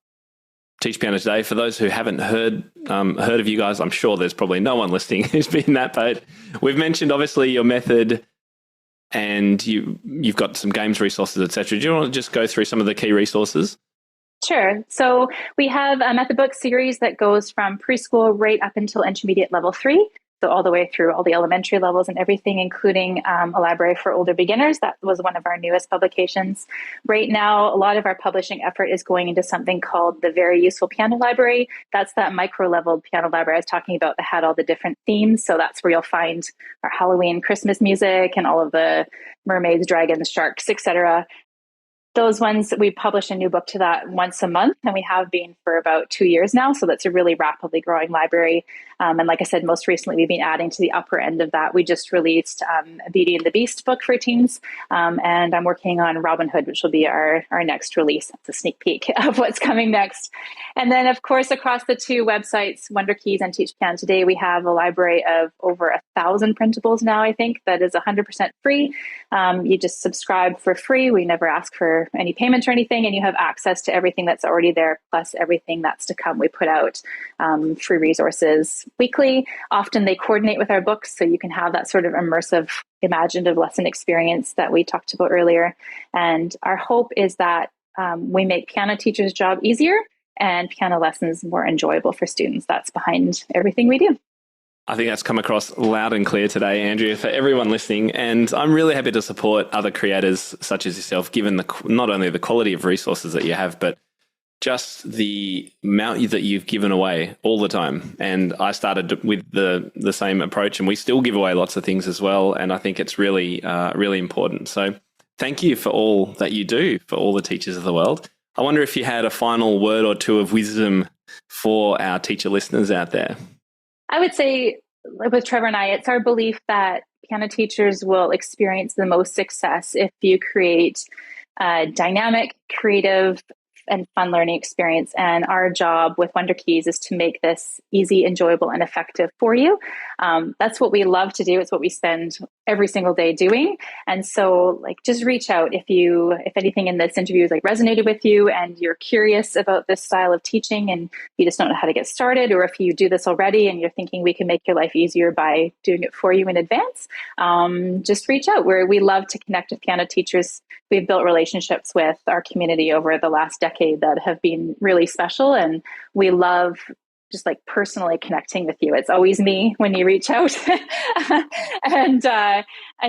Teach Piano Today. For those who haven't heard of you guys, I'm sure there's probably no one listening who's been that, but we've mentioned obviously your method and you've got some games resources, etc. Do you want to just go through some of the key resources? Sure. So we have a method book series that goes from preschool right up until intermediate level 3. So all the way through all the elementary levels and everything, including a library for older beginners. That was one of our newest publications. Right now, a lot of our publishing effort is going into something called the Very Useful Piano Library. That's that micro-level piano library I was talking about that had all the different themes. So that's where you'll find our Halloween Christmas music and all of the mermaids, dragons, sharks, etc. Those ones, we publish a new book to that once a month, and we have been for about 2 years now. So that's a really rapidly growing library. And like I said, most recently, we've been adding to the upper end of that. We just released a Beauty and the Beast book for teens. And I'm working on Robin Hood, which will be our next release. It's a sneak peek of what's coming next. And then, of course, across the two websites, WunderKeys and Teach Piano Today, we have a library of over 1,000 printables now, I think, that is 100% free. You just subscribe for free. We never ask for any payment or anything, and you have access to everything that's already there, plus everything that's to come. We put out free resources weekly. Often they coordinate with our books, so you can have that sort of immersive, imaginative lesson experience that we talked about earlier. And our hope is that we make piano teachers' job easier and piano lessons more enjoyable for students. That's behind everything we do. I think that's come across loud and clear today, Andrea, for everyone listening. And I'm really happy to support other creators such as yourself, given not only the quality of resources that you have, but just the amount that you've given away all the time. And I started with the same approach, and we still give away lots of things as well. And I think it's really, really important. So thank you for all that you do for all the teachers of the world. I wonder if you had a final word or two of wisdom for our teacher listeners out there. I would say with Trevor and I, it's our belief that piano teachers will experience the most success if you create a dynamic, creative, and fun learning experience. And our job with WunderKeys is to make this easy, enjoyable, and effective for you. That's what we love to do. It's what we spend every single day doing. And so just reach out if anything in this interview is resonated with you and you're curious about this style of teaching and you just don't know how to get started, or if you do this already and you're thinking we can make your life easier by doing it for you in advance, just reach out. We love to connect with piano teachers. We've built relationships with our community over the last decade that have been really special, and we love just personally connecting with you. It's always me when you reach out. and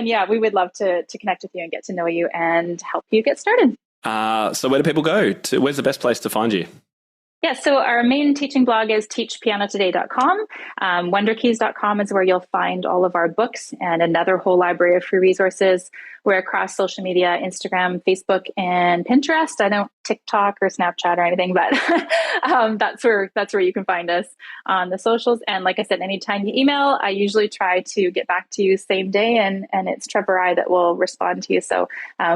yeah, we would love to connect with you and get to know you and help you get started. So where do people go? Where's the best place to find you? Yeah, so our main teaching blog is teachpianotoday.com. WunderKeys.com is where you'll find all of our books and another whole library of free resources. We're across social media, Instagram, Facebook, and Pinterest. I don't TikTok or Snapchat or anything, but that's where you can find us on the socials. And like I said, anytime you email, I usually try to get back to you same day, and it's Trevor I that will respond to you. So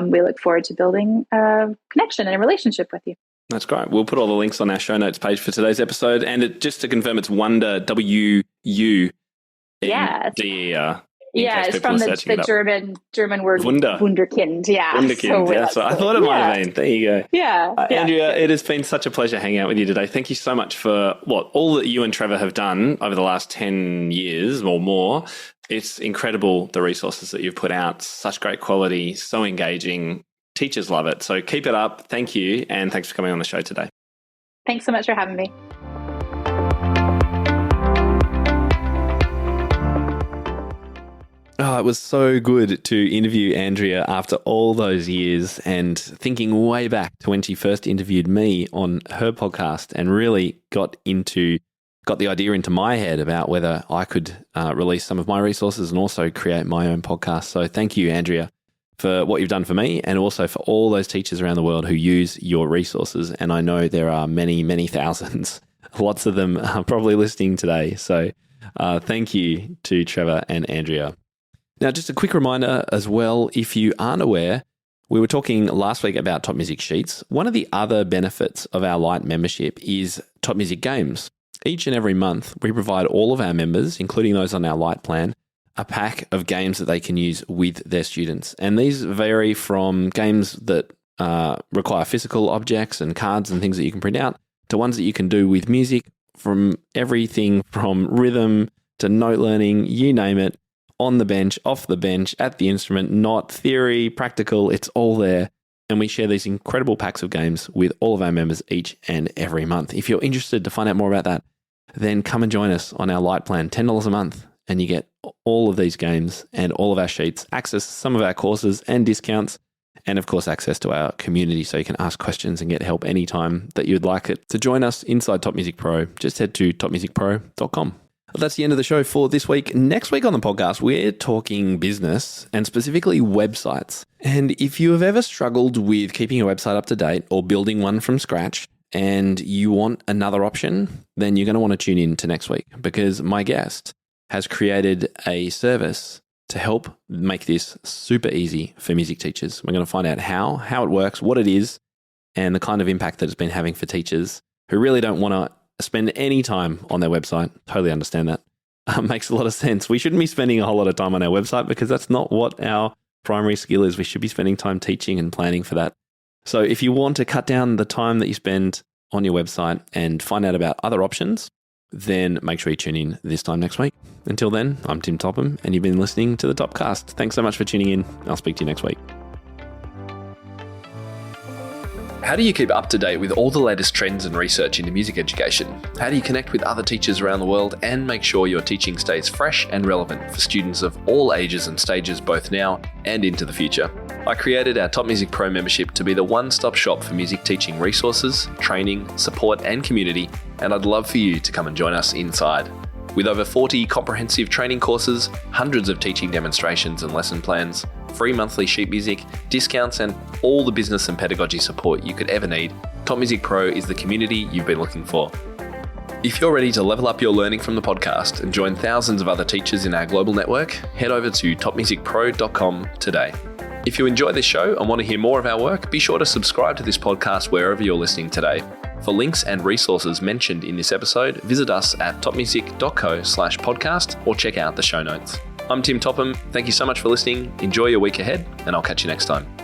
we look forward to building a connection and a relationship with you. That's great. We'll put all the links on our show notes page for today's episode. And just to confirm, it's Wunder, W-U-N-D-E-R. Yeah, it's from the German word Wunder. Wunderkind. Yeah. Wunderkind. So that's what I thought it might have been. There you go. Yeah. Andrea, it has been such a pleasure hanging out with you today. Thank you so much for all that you and Trevor have done over the last 10 years or more. It's incredible, the resources that you've put out. Such great quality, so engaging. Teachers love it. So keep it up. Thank you. And thanks for coming on the show today. Thanks so much for having me. Oh, it was so good to interview Andrea after all those years, and thinking way back to when she first interviewed me on her podcast and really got the idea into my head about whether I could release some of my resources and also create my own podcast. So thank you, Andrea, for what you've done for me, and also for all those teachers around the world who use your resources. And I know there are many, many thousands. Lots of them are probably listening today. So thank you to Trevor and Andrea. Now, just a quick reminder as well, if you aren't aware, we were talking last week about Top Music Sheets. One of the other benefits of our Lite membership is Top Music Games. Each and every month, we provide all of our members, including those on our Lite plan, a pack of games that they can use with their students. And these vary from games that require physical objects and cards and things that you can print out to ones that you can do with music, from everything from rhythm to note learning, you name it, on the bench, off the bench, at the instrument, not theory, practical, it's all there. And we share these incredible packs of games with all of our members each and every month. If you're interested to find out more about that, then come and join us on our Lite plan, $10 a month. And you get all of these games and all of our sheets, access to some of our courses and discounts, and of course, access to our community so you can ask questions and get help anytime that you'd like it. To join us inside Top Music Pro, just head to topmusicpro.com. That's the end of the show for this week. Next week on the podcast, we're talking business and specifically websites. And if you have ever struggled with keeping a website up to date or building one from scratch, and you want another option, then you're going to want to tune in to next week, because my guest has created a service to help make this super easy for music teachers. We're going to find out how it works, what it is, and the kind of impact that it's been having for teachers who really don't want to spend any time on their website. Totally understand that. Makes a lot of sense. We shouldn't be spending a whole lot of time on our website because that's not what our primary skill is. We should be spending time teaching and planning for that. So if you want to cut down the time that you spend on your website and find out about other options, then make sure you tune in this time next week. Until then, I'm Tim Topham, and you've been listening to the Topcast. Thanks so much for tuning in. I'll speak to you next week. How do you keep up to date with all the latest trends and research into music education? How do you connect with other teachers around the world and make sure your teaching stays fresh and relevant for students of all ages and stages, both now and into the future? I created our Top Music Pro membership to be the one-stop shop for music teaching resources, training, support, and community, and I'd love for you to come and join us inside. With over 40 comprehensive training courses, hundreds of teaching demonstrations and lesson plans, free monthly sheet music, discounts, and all the business and pedagogy support you could ever need, Top Music Pro is the community you've been looking for. If you're ready to level up your learning from the podcast and join thousands of other teachers in our global network, head over to topmusicpro.com today. If you enjoy this show and want to hear more of our work, be sure to subscribe to this podcast wherever you're listening today. For links and resources mentioned in this episode, visit us at topmusic.co/podcast or check out the show notes. I'm Tim Topham. Thank you so much for listening. Enjoy your week ahead, and I'll catch you next time.